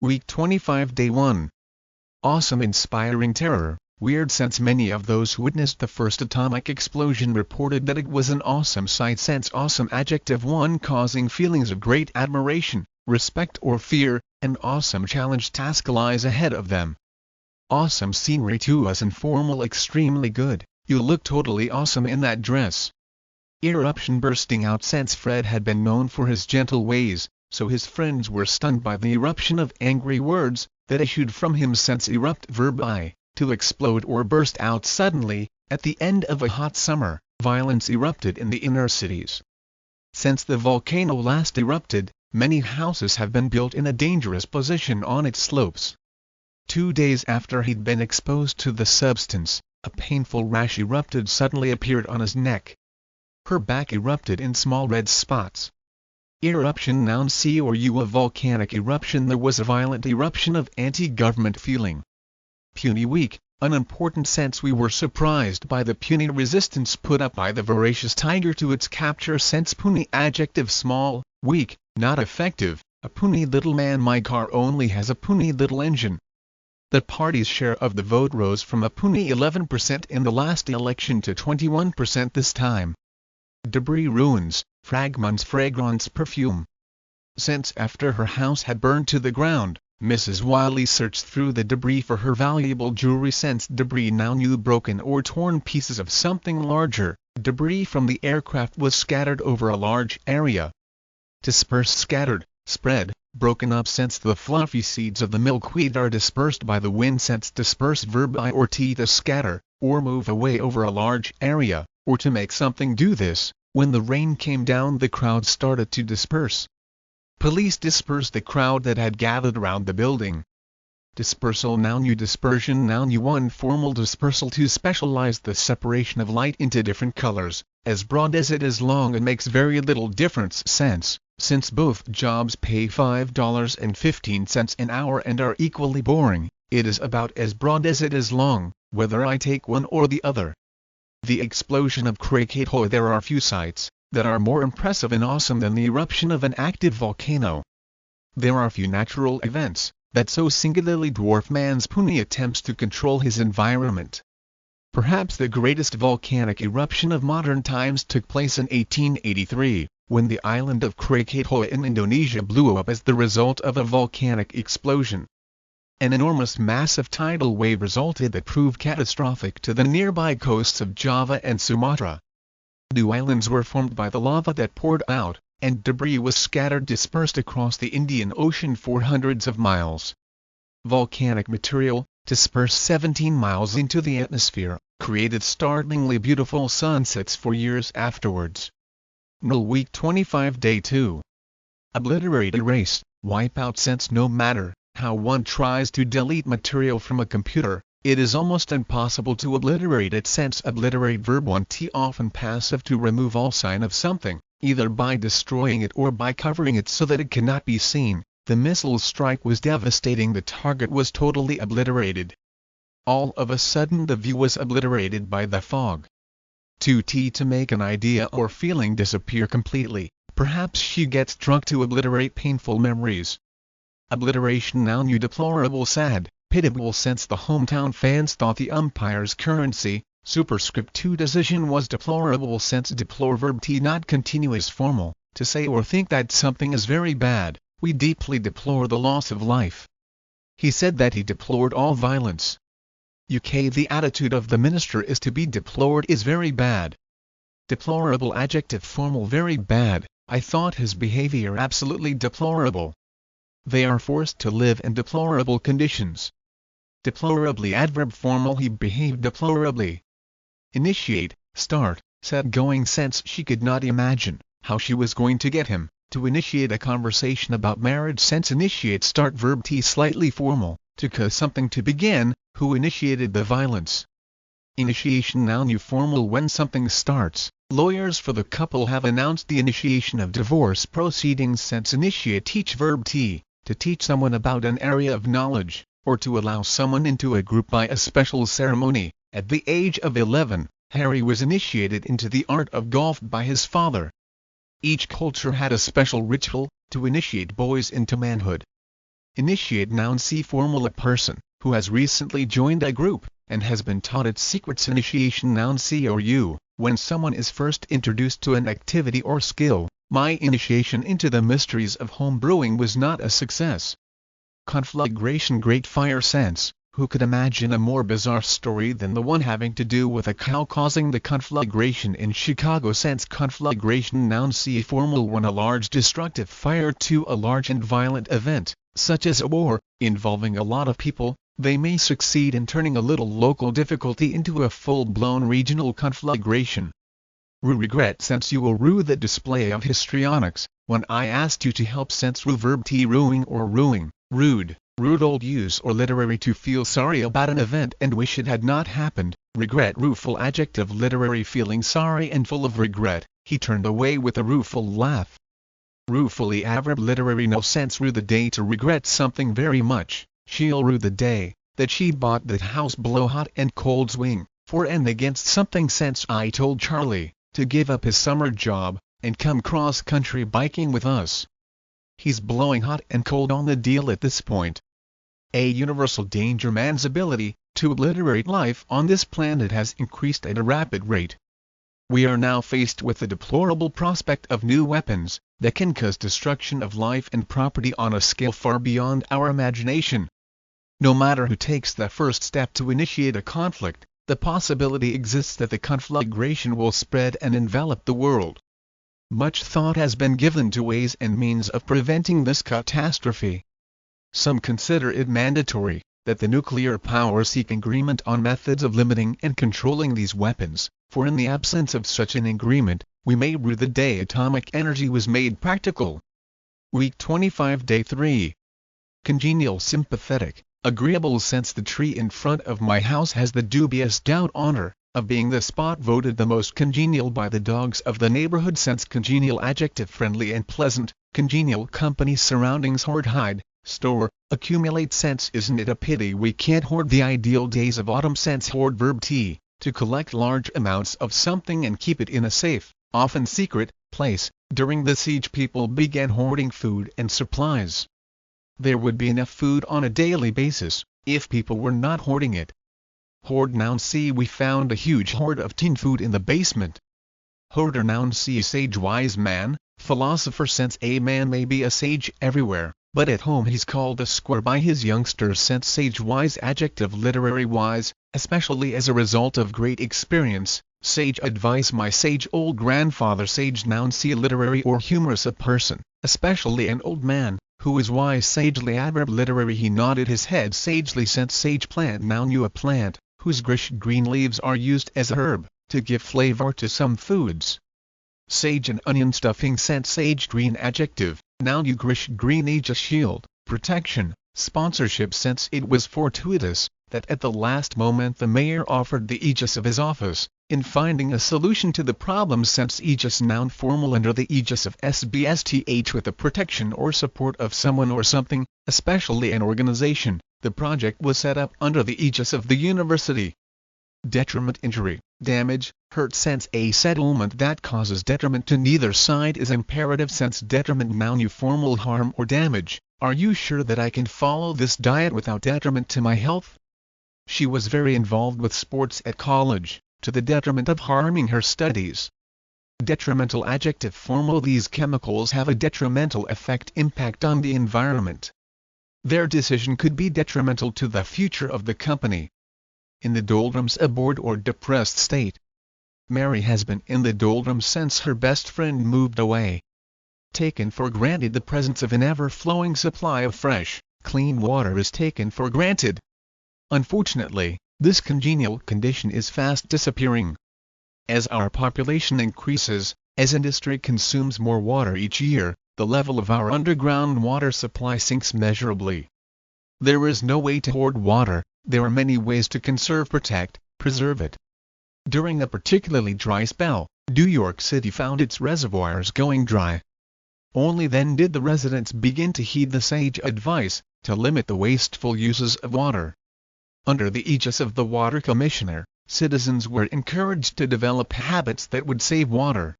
Week 25 Day 1. Awesome inspiring terror, weird sense. Many of those who witnessed the first atomic explosion reported that it was an awesome sight. Sense awesome adjective 1 causing feelings of great admiration, respect or fear. An awesome challenge task lies ahead of them. Awesome scenery 2 us informal extremely good, you look totally awesome in that dress. Eruption bursting out. Sense Fred had been known for his gentle ways, so his friends were stunned by the eruption of angry words that issued from him. Sense erupt verb I, to explode or burst out suddenly. At the end of a hot summer, violence erupted in the inner cities. Since the volcano last erupted, many houses have been built in a dangerous position on its slopes. 2 days after he'd been exposed to the substance, a painful rash erupted suddenly appeared on his neck. Her back erupted in small red spots. Eruption noun C or U. A volcanic eruption. There was a violent eruption of anti-government feeling. Puny weak, unimportant. Sense we were surprised by the puny resistance put up by the voracious tiger to its capture. Sense puny adjective small, weak, not effective. A puny little man. My car only has a puny little engine. The party's share of the vote rose from a puny 11% in the last election to 21% this time. Debris ruins, fragments fragrance perfume. Since after her house had burned to the ground, Mrs. Wiley searched through the debris for her valuable jewelry. Since debris now new broken or torn pieces of something larger, debris from the aircraft was scattered over a large area. Disperse scattered, spread, broken up. Since the fluffy seeds of the milkweed are dispersed by the wind. Since disperse verb I or T to scatter, or move away over a large area, or to make something do this. When the rain came down the crowd started to disperse. Police dispersed the crowd that had gathered around the building. Dispersal noun U. Dispersion noun U. 1 formal dispersal to specialize the separation of light into different colors, as broad as it is long and makes very little difference. Sense, since both jobs pay $5.15 an hour and are equally boring, it is about as broad as it is long, whether I take one or the other. The explosion of Krakatoa. There are few sights that are more impressive and awesome than the eruption of an active volcano. There are few natural events that so singularly dwarf man's puny attempts to control his environment. Perhaps the greatest volcanic eruption of modern times took place in 1883, when the island of Krakatoa in Indonesia blew up as the result of a volcanic explosion. An enormous massive tidal wave resulted that proved catastrophic to the nearby coasts of Java and Sumatra. New islands were formed by the lava that poured out, and debris was scattered dispersed across the Indian Ocean for hundreds of miles. Volcanic material, dispersed 17 miles into the atmosphere, created startlingly beautiful sunsets for years afterwards. Null Week 25 Day 2. Obliterate erase, wipe out. Sense no matter how one tries to delete material from a computer, it is almost impossible to obliterate it. Sense obliterate verb 1 T often passive to remove all sign of something, either by destroying it or by covering it so that it cannot be seen. The missile strike was devastating. The target was totally obliterated. All of a sudden the view was obliterated by the fog. 2T to make an idea or feeling disappear completely. Perhaps she gets drunk to obliterate painful memories. Obliteration noun U. Deplorable sad, pitiable. Since the hometown fans thought the umpire's currency, superscript 2 decision was deplorable. Since deplore verb T not continuous formal, to say or think that something is very bad, we deeply deplore the loss of life. He said that he deplored all violence. UK the attitude of the minister is to be deplored is very bad. Deplorable adjective formal very bad, I thought his behavior absolutely deplorable. They are forced to live in deplorable conditions. Deplorably adverb formal he behaved deplorably. Initiate, start, set going. Sense she could not imagine how she was going to get him to initiate a conversation about marriage. Sense initiate start verb T slightly formal, to cause something to begin, who initiated the violence. Initiation noun U formal when something starts. Lawyers for the couple have announced the initiation of divorce proceedings. Sense initiate teach verb T, to teach someone about an area of knowledge, or to allow someone into a group by a special ceremony. At the age of 11, Harry was initiated into the art of golf by his father. Each culture had a special ritual to initiate boys into manhood. Initiate noun C formal a person who has recently joined a group and has been taught its secrets. Initiation noun C or you. When someone is first introduced to an activity or skill, my initiation into the mysteries of home brewing was not a success. Conflagration Great Fire Sense. Who could imagine a more bizarre story than the one having to do with a cow causing the conflagration in Chicago? Sense conflagration noun C formal 1 a large destructive fire. 2 a large and violent event, such as a war, involving a lot of people. They may succeed in turning a little local difficulty into a full-blown regional conflagration. Regret sense you will rue the display of histrionics, when I asked you to help. Sense verb T ruing or ruing, rude. Rude old use or literary to feel sorry about an event and wish it had not happened. Regret rueful adjective literary feeling sorry and full of regret, he turned away with a rueful laugh. Ruefully adverb literary no sense rue the day to regret something very much, she'll rue the day that she bought that house. Blow hot and cold swing, for and against something. Sense I told Charlie to give up his summer job and come cross-country biking with us. He's blowing hot and cold on the deal at this point. A universal danger. Man's ability to obliterate life on this planet has increased at a rapid rate. We are now faced with the deplorable prospect of new weapons that can cause destruction of life and property on a scale far beyond our imagination. No matter who takes the first step to initiate a conflict, the possibility exists that the conflagration will spread and envelop the world. Much thought has been given to ways and means of preventing this catastrophe. Some consider it mandatory that the nuclear powers seek agreement on methods of limiting and controlling these weapons, for in the absence of such an agreement, we may rue the day atomic energy was made practical. Week 25 Day 3. Congenial sympathetic, agreeable sense. The tree in front of my house has the dubious doubt honor of being the spot voted the most congenial by the dogs of the neighborhood. Sense congenial adjective friendly and pleasant, congenial company. Surroundings hoard hide, store, accumulate. Sense isn't it a pity we can't hoard the ideal days of autumn? Sense hoard verb T, to collect large amounts of something and keep it in a safe, often secret, place. During the siege people began hoarding food and supplies. There would be enough food on a daily basis, if people were not hoarding it. Hoard noun C. We found a huge hoard of tin food in the basement. Hoarder noun C. Sage wise man, philosopher. Sense a man may be a sage everywhere, but at home he's called a square by his youngsters. Sense sage wise adjective literary wise, especially as a result of great experience. Sage advice my sage old grandfather. Sage noun C. Literary or humorous a person, especially an old man, who is wise. Sagely adverb literary he nodded his head sagely. Sense sage plant noun you a plant whose green leaves are used as a herb to give flavor to some foods. Sage and onion stuffing. Sense sage green adjective noun you green age a shield, protection, sponsorship. Sense it was fortuitous that at the last moment the mayor offered the aegis of his office in finding a solution to the problem. Sense aegis noun formal under the aegis of SBSTH with the protection or support of someone or something, especially an organization. The project was set up under the aegis of the university. Detriment injury, damage, hurt. Sense a settlement that causes detriment to neither side is imperative. Sense detriment noun you formal harm or damage. Are you sure that I can follow this diet without detriment to my health? She was very involved with sports at college, to the detriment of harming her studies. Detrimental adjective formal. These chemicals have a detrimental impact on the environment. Their decision could be detrimental to the future of the company. In the doldrums, a bored or depressed state. Mary has been in the doldrums since her best friend moved away. Taken for granted. The presence of an ever-flowing supply of fresh, clean water is taken for granted. Unfortunately, this congenial condition is fast disappearing. As our population increases, as industry consumes more water each year, the level of our underground water supply sinks measurably. There is no way to hoard water. There are many ways to conserve, protect, preserve it. During a particularly dry spell, New York City found its reservoirs going dry. Only then did the residents begin to heed the sage advice to limit the wasteful uses of water. Under the aegis of the Water Commissioner, citizens were encouraged to develop habits that would save water.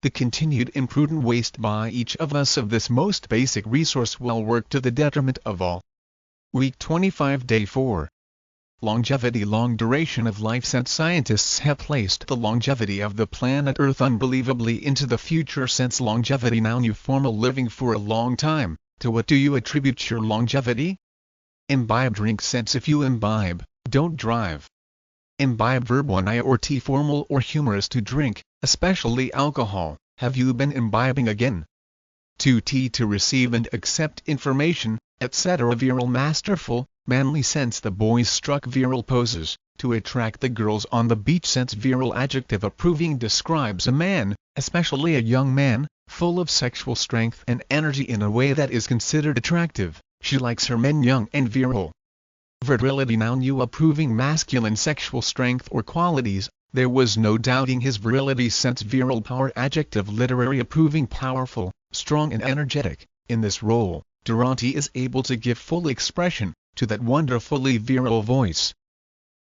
the continued imprudent waste by each of us of this most basic resource will work to the detriment of all. Week 25 Day 4. Longevity. Long duration of life. Since scientists have placed the longevity of the planet Earth unbelievably into the future. Since longevity now you form a living for a long time, to what do you attribute your longevity? Imbibe. Drink. Since if you imbibe, don't drive. Imbibe. Verb 1 or T. Formal or humorous. To drink, especially alcohol. Have you been imbibing again? 2 T. To receive and accept information, etc. Virile. Masterful, manly. Since the boys struck virile poses, to attract the girls on the beach. Since virile adjective approving describes a man, especially a young man, full of sexual strength and energy in a way that is considered attractive. She likes her men young and virile. Virility. Noun. You approving masculine sexual strength or qualities. There was no doubting his virility. Since virile. Power. Adjective. Literary. Approving powerful, strong and energetic. In this role, Durante is able to give full expression to that wonderfully virile voice.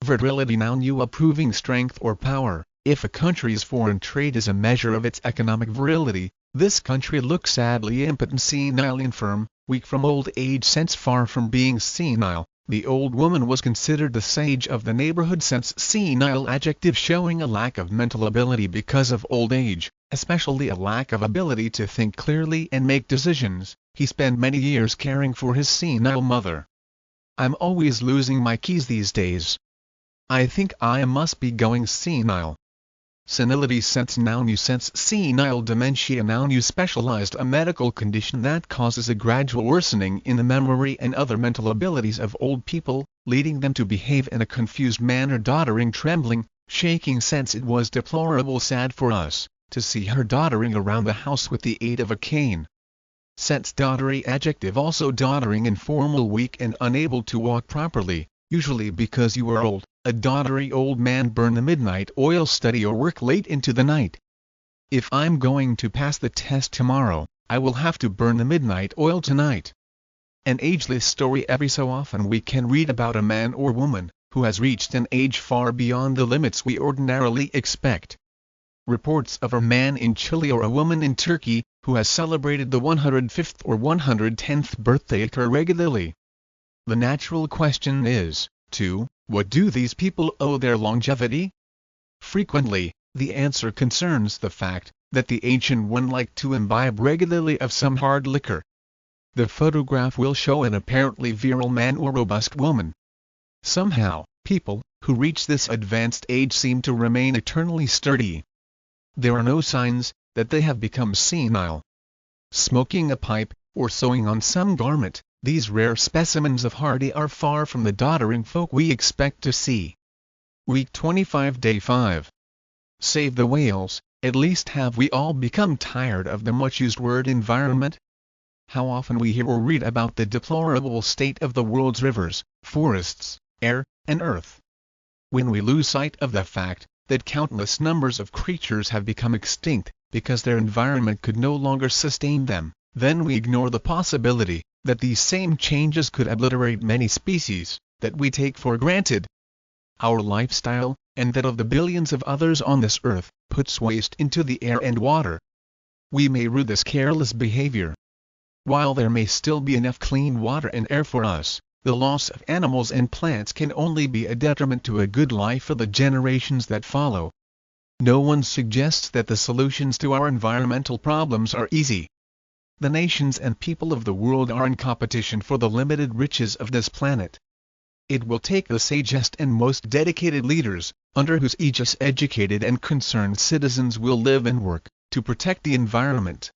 Virility. Noun. You approving strength or power. If a country's foreign trade is a measure of its economic virility, this country looks sadly impotent, senile, infirm, weak from old age. Since far from being senile, the old woman was considered the sage of the neighborhood. Since senile. Adjective showing a lack of mental ability because of old age, especially a lack of ability to think clearly and make decisions. He spent many years caring for his senile mother. I'm always losing my keys these days. I think I must be going senile. Senility. Sense. Noun. You sense senile dementia. Noun. You specialized a medical condition that causes a gradual worsening in the memory and other mental abilities of old people, leading them to behave in a confused manner. Doddering. Trembling, shaking. Sense. It was deplorable, sad for us, to see her doddering around the house with the aid of a cane. Sense. Doddery. Adjective. Also doddering, informal, weak and unable to walk properly, usually because you are old. A doddery old man. Burn the midnight oil. Study or work late into the night. If I'm going to pass the test tomorrow, I will have to burn the midnight oil tonight. An ageless story. Every so often we can read about a man or woman who has reached an age far beyond the limits we ordinarily expect. Reports of a man in Chile or a woman in Turkey who has celebrated the 105th or 110th birthday occur regularly. The natural question is, to what do these people owe their longevity? Frequently, the answer concerns the fact that the ancient one liked to imbibe regularly of some hard liquor. The photograph will show an apparently virile man or robust woman. Somehow, people who reach this advanced age seem to remain eternally sturdy. There are no signs that they have become senile. Smoking a pipe, or sewing on some garment, these rare specimens of hardy are far from the doddering folk we expect to see. Week 25 Day 5. Save the whales. At least have we all become tired of the much-used word environment? How often we hear or read about the deplorable state of the world's rivers, forests, air, and earth. When we lose sight of the fact that countless numbers of creatures have become extinct because their environment could no longer sustain them, then we ignore the possibility that these same changes could obliterate many species that we take for granted. Our lifestyle, and that of the billions of others on this earth, puts waste into the air and water. We may rue this careless behavior. While there may still be enough clean water and air for us, the loss of animals and plants can only be a detriment to a good life for the generations that follow. No one suggests that the solutions to our environmental problems are easy. The nations and people of the world are in competition for the limited riches of this planet. It will take the sagest and most dedicated leaders, under whose aegis educated and concerned citizens will live and work, to protect the environment.